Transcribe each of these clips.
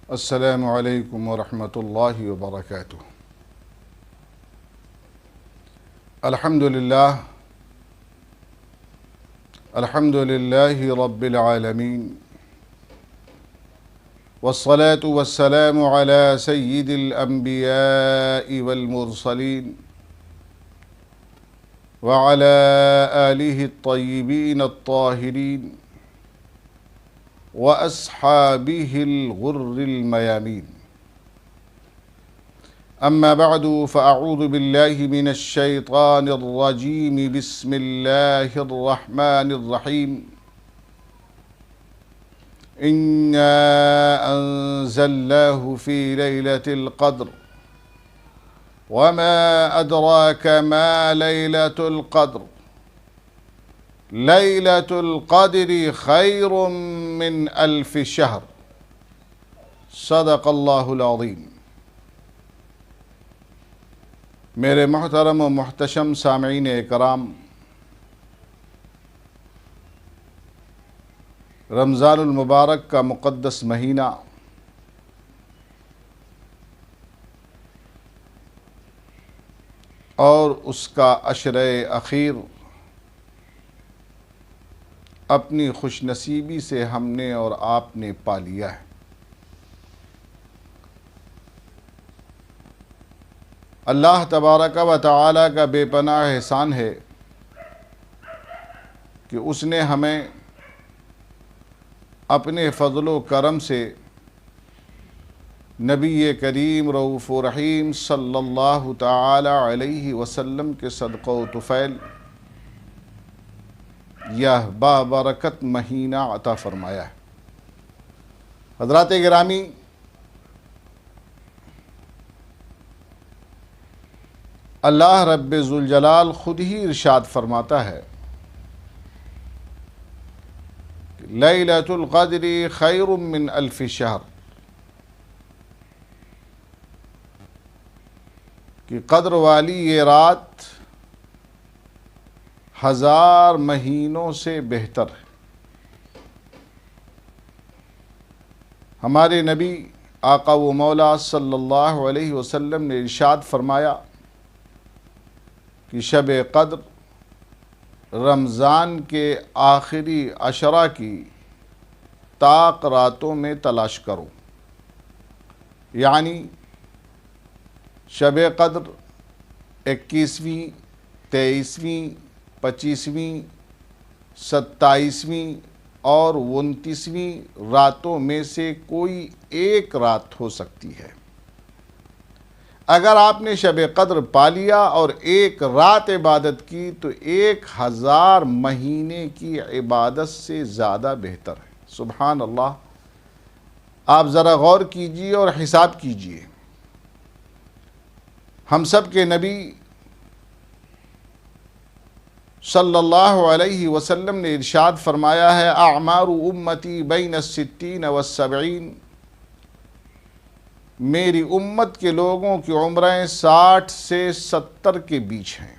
السلام علیکم ورحمۃ اللہ وبرکاتہ۔ الحمد للہ رب العالمین، والصلاة والسلام علی سید الانبیاء والمرسلین وعلی آلہ الطیبین الطاہرین وأصحابه الغر الميامين، أما بعد فأعوذ بالله من الشيطان الرجيم، بسم الله الرحمن الرحيم. إنا أنزلناه في ليلة القدر وما أدراك ما ليلة القدر ليلة القدر خير من 1000 شهر، صدق اللہ العظیم۔ میرے محترم و محتشم سامعین کرام، رمضان المبارک کا مقدس مہینہ اور اس کا عشرہ اخیر اپنی خوش نصیبی سے ہم نے اور آپ نے پا لیا ہے۔ اللہ تبارک و تعالی کا بے پناہ احسان ہے کہ اس نے ہمیں اپنے فضل و کرم سے نبی کریم رؤوف رحیم صلی اللہ تعالی علیہ وسلم کے صدقہ و طفیل یہ بابرکت مہینہ عطا فرمایا ہے۔ حضرات گرامی، اللہ رب ذوالجلال خود ہی ارشاد فرماتا ہے کہ لیلۃ القدر خیر من 1000 شہر، کہ قدر والی یہ رات 1000 مہینوں سے بہتر ہے۔ ہمارے نبی آقا و مولا صلی اللہ علیہ وسلم نے ارشاد فرمایا کہ شب قدر رمضان کے آخری عشرہ کی طاق راتوں میں تلاش کرو، یعنی شب قدر 21ویں، 23ویں، 25ویں، 27ویں اور 29ویں راتوں میں سے کوئی ایک رات ہو سکتی ہے۔ اگر آپ نے شب قدر پا لیا اور ایک رات عبادت کی تو 1000 مہینے کی عبادت سے زیادہ بہتر ہے۔ سبحان اللہ! آپ ذرا غور کیجئے اور حساب کیجئے۔ ہم سب کے نبی صلی اللہ علیہ وسلم نے ارشاد فرمایا ہے، اعمار امتی بین 60 و 70، میری امت کے لوگوں کی عمریں 60 سے 70 کے بیچ ہیں،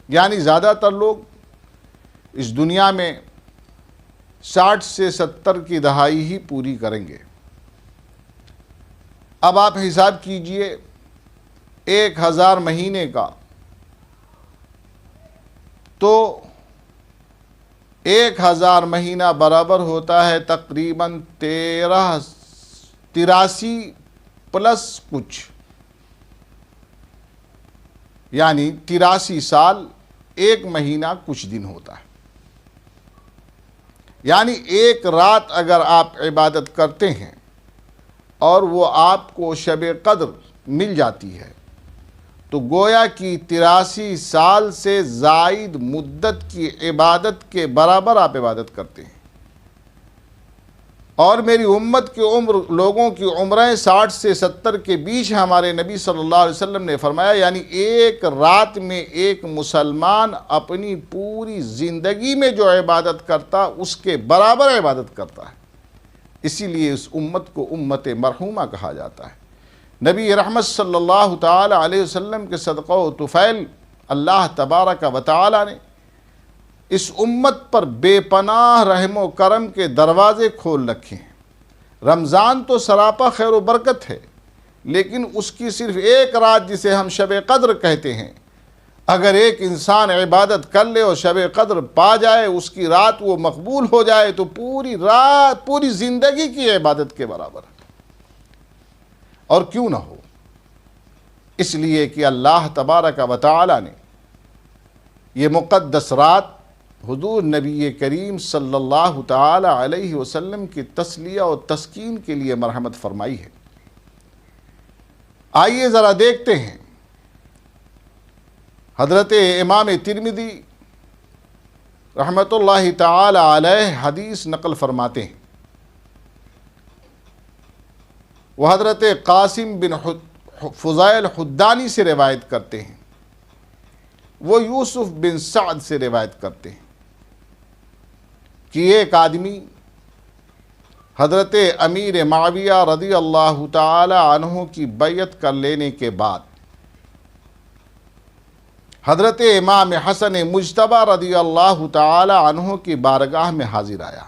یعنی زیادہ تر لوگ اس دنیا میں 60 سے 70 کی دہائی ہی پوری کریں گے۔ اب آپ حساب کیجئے 1000 مہینے کا، تو 1000 مہینہ برابر ہوتا ہے تقریباً 83 پلس کچھ، یعنی 83 سال 1 مہینہ کچھ دن ہوتا ہے۔ یعنی ایک رات اگر آپ عبادت کرتے ہیں اور وہ آپ کو شب قدر مل جاتی ہے تو گویا کی 83 سال سے زائد مدت کی عبادت کے برابر آپ عبادت کرتے ہیں۔ اور میری امت کی لوگوں کی عمریں 60 سے 70 کے بیچ ہیں۔ ہمارے نبی صلی اللہ علیہ وسلم نے فرمایا، یعنی ایک رات میں ایک مسلمان اپنی پوری زندگی میں جو عبادت کرتا اس کے برابر عبادت کرتا ہے۔ اسی لیے اس امت کو امت مرحومہ کہا جاتا ہے۔ نبی رحمت صلی اللہ تعالی علیہ وسلم کے صدقہ و طفیل اللہ تبارک و تعالی نے اس امت پر بے پناہ رحم و کرم کے دروازے کھول رکھے ہیں۔ رمضان تو سراپا خیر و برکت ہے، لیکن اس کی صرف ایک رات جسے ہم شب قدر کہتے ہیں، اگر ایک انسان عبادت کر لے اور شب قدر پا جائے، اس کی رات وہ مقبول ہو جائے، تو پوری رات پوری زندگی کی عبادت کے برابر ہے۔ اور کیوں نہ ہو؟ اس لیے کہ اللہ تبارک و تعالی نے یہ مقدس رات حضور نبی کریم صلی اللہ تعالی علیہ وسلم کی تسلیہ اور تسکین کے لیے مرحمت فرمائی ہے۔ آئیے ذرا دیکھتے ہیں، حضرت امام ترمذی رحمۃ اللہ تعالی علیہ حدیث نقل فرماتے ہیں، وہ حضرت قاسم بن فضیل حدانی سے روایت کرتے ہیں، وہ یوسف بن سعد سے روایت کرتے ہیں کہ ایک آدمی حضرت امیر معاویہ رضی اللہ تعالی عنہ کی بیعت کر لینے کے بعد حضرت امام حسن مجتبی رضی اللہ تعالی عنہ کی بارگاہ میں حاضر آیا۔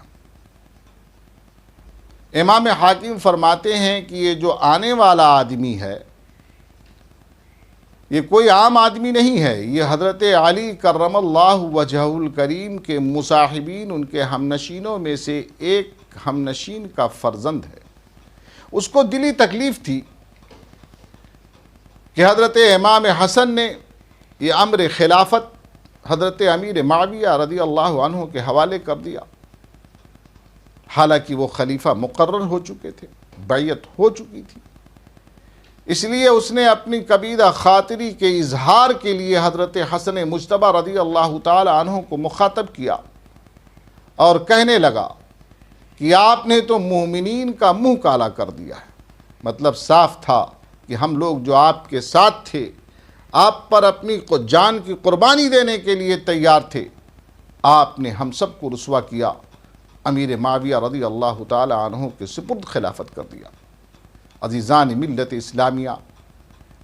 امام حاکم فرماتے ہیں کہ یہ جو آنے والا آدمی ہے یہ کوئی عام آدمی نہیں ہے، یہ حضرت علی کرم اللہ وجہہ الکریم کے مصاحبین، ان کے ہمنشینوں میں سے ایک ہمنشین کا فرزند ہے۔ اس کو دلی تکلیف تھی کہ حضرت امام حسن نے یہ امر خلافت حضرت امیر معاویہ رضی اللہ عنہ کے حوالے کر دیا، حالانکہ وہ خلیفہ مقرر ہو چکے تھے، بیعت ہو چکی تھی۔ اس لیے اس نے اپنی کبیدہ خاطری کے اظہار کے لیے حضرت حسن مجتبی رضی اللہ تعالی عنہ کو مخاطب کیا اور کہنے لگا کہ آپ نے تو مومنین کا منہ کالا کر دیا ہے۔ مطلب صاف تھا کہ ہم لوگ جو آپ کے ساتھ تھے، آپ پر اپنی جان کی قربانی دینے کے لیے تیار تھے، آپ نے ہم سب کو رسوا کیا، امیر معاویہ رضی اللہ تعالی عنہ کے سپرد خلافت کر دیا۔ عزیزان ملت اسلامیہ،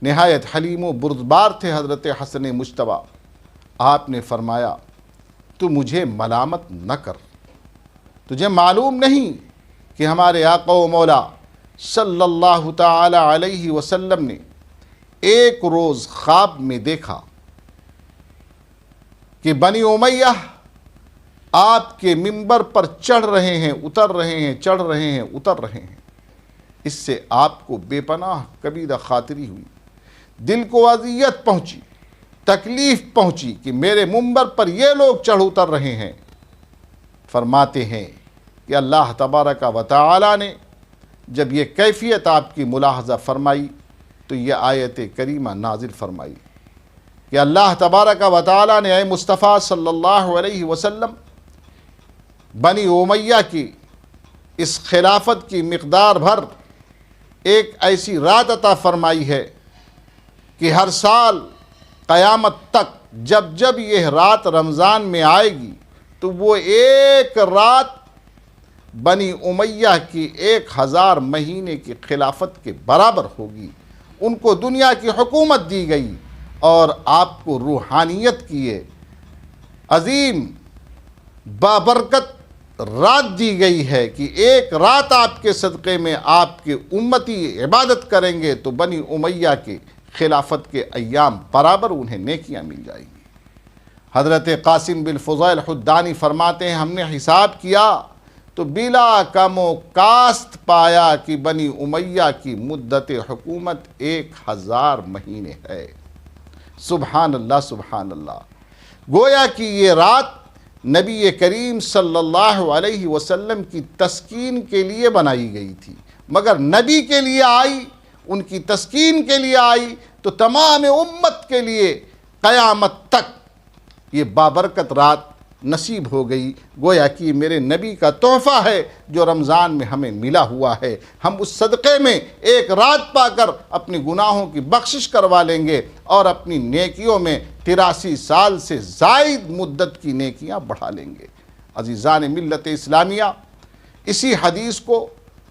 نہایت حلیم و بردبار تھے حضرت حسن مجتبی۔ آپ نے فرمایا تو مجھے ملامت نہ کر، تجھے معلوم نہیں کہ ہمارے آقا و مولا صلی اللہ تعالی علیہ وسلم نے ایک روز خواب میں دیکھا کہ بنی امیہ آپ کے منبر پر چڑھ رہے ہیں، اتر رہے ہیں، چڑھ رہے ہیں، اتر رہے ہیں۔ اس سے آپ کو بے پناہ کبیدہ خاطری ہوئی، دل کو اذیت پہنچی، تکلیف پہنچی کہ میرے منبر پر یہ لوگ چڑھ اتر رہے ہیں۔ فرماتے ہیں کہ اللہ تبارک و تعالی نے جب یہ کیفیت آپ کی ملاحظہ فرمائی تو یہ آیت کریمہ نازل فرمائی کہ اللہ تبارک و تعالی نے اے مصطفیٰ صلی اللہ علیہ وسلم بنی امیہ کی اس خلافت کی مقدار بھر ایک ایسی رات عطا فرمائی ہے کہ ہر سال قیامت تک جب جب یہ رات رمضان میں آئے گی تو وہ ایک رات بنی امیہ کی 1000 مہینے کی خلافت کے برابر ہوگی۔ ان کو دنیا کی حکومت دی گئی اور آپ کو روحانیت کی عظیم بابرکت رات دی گئی ہے کہ ایک رات آپ کے صدقے میں آپ کے امتی عبادت کریں گے تو بنی امیہ کے خلافت کے ایام برابر انہیں نیکیاں مل جائیں گی۔ حضرت قاسم بن فضیل حدانی فرماتے ہیں ہم نے حساب کیا تو بلا کم و کاست پایا کہ بنی امیہ کی مدت حکومت 1000 مہینے ہے۔ سبحان اللہ سبحان اللہ۔ گویا کہ یہ رات نبی کریم صلی اللہ علیہ وسلم کی تسکین کے لیے بنائی گئی تھی، مگر نبی کے لیے آئی، ان کی تسکین کے لیے آئی تو تمام امت کے لیے قیامت تک یہ بابرکت رات نصیب ہو گئی۔ گویا کہ میرے نبی کا تحفہ ہے جو رمضان میں ہمیں ملا ہوا ہے، ہم اس صدقے میں ایک رات پا کر اپنے گناہوں کی بخشش کروا لیں گے اور اپنی نیکیوں میں 83 سال سے زائد مدت کی نیکیاں بڑھا لیں گے۔ عزیزان ملت اسلامیہ، اسی حدیث کو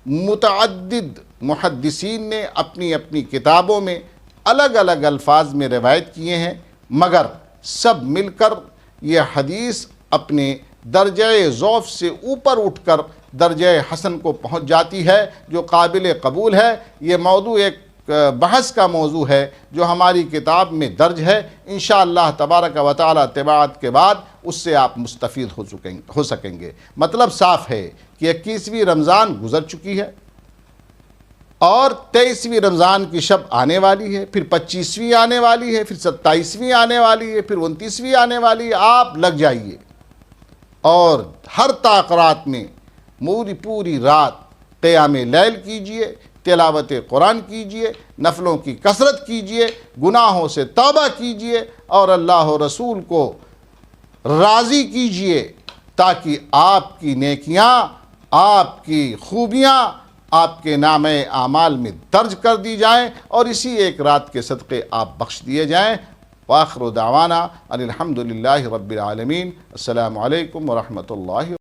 متعدد محدثین نے اپنی اپنی کتابوں میں الگ الگ الفاظ میں روایت کیے ہیں، مگر سب مل کر یہ حدیث اپنے درجہ ضعف سے اوپر اٹھ کر درجہ حسن کو پہنچ جاتی ہے، جو قابل قبول ہے۔ یہ موضوع ایک بحث کا موضوع ہے جو ہماری کتاب میں درج ہے۔ انشاءاللہ تبارک و تعالی طباعت کے بعد اس سے آپ مستفید ہو سکیں گے۔ مطلب صاف ہے کہ 21ویں رمضان گزر چکی ہے اور 23ویں رمضان کی شب آنے والی ہے، پھر 25ویں آنے والی ہے، پھر 27ویں آنے والی ہے، پھر 29ویں آنے والی ہے۔ آپ لگ جائیے اور ہر طاقت میں پوری رات قیام لیل کیجئے، تلاوت قرآن کیجئے، نفلوں کی کثرت کیجئے، گناہوں سے توبہ کیجئے اور اللہ و رسول کو راضی کیجئے، تاکہ آپ کی نیکیاں، آپ کی خوبیاں آپ کے نامہ اعمال میں درج کر دی جائیں اور اسی ایک رات کے صدقے آپ بخش دیے جائیں۔ وآخر دعوانا ان الحمد للہ رب العالمین۔ السلام علیکم ورحمۃ اللہ۔